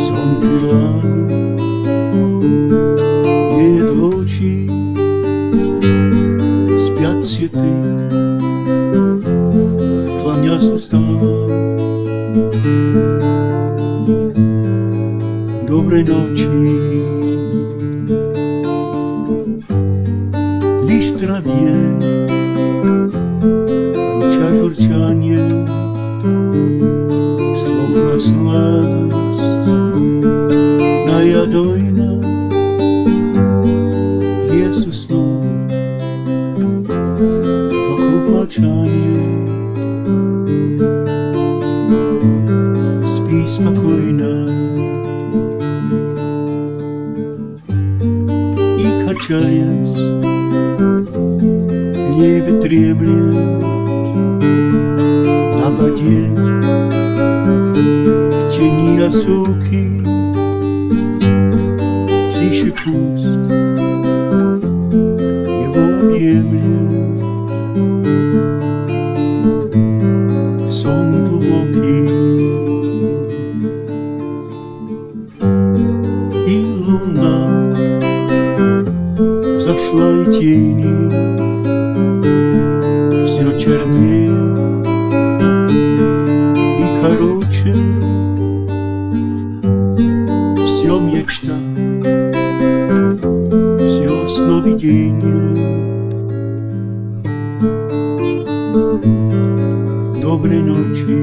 Сонки ляга, веет в очи, спят цветы, клонясь устала. Доброй ночи. Лишь в траве рыча журчание, словно сладость наядойна. Лес уснул, вокруг молчание. Спи спокойно. И, качаясь, лебедь дремлет на воде, в тени осоки. Тише пусть его объемлет сон глубокий. И луна взошла, и тени все чернее и короче, все мечта, все сновидение. Доброй ночи.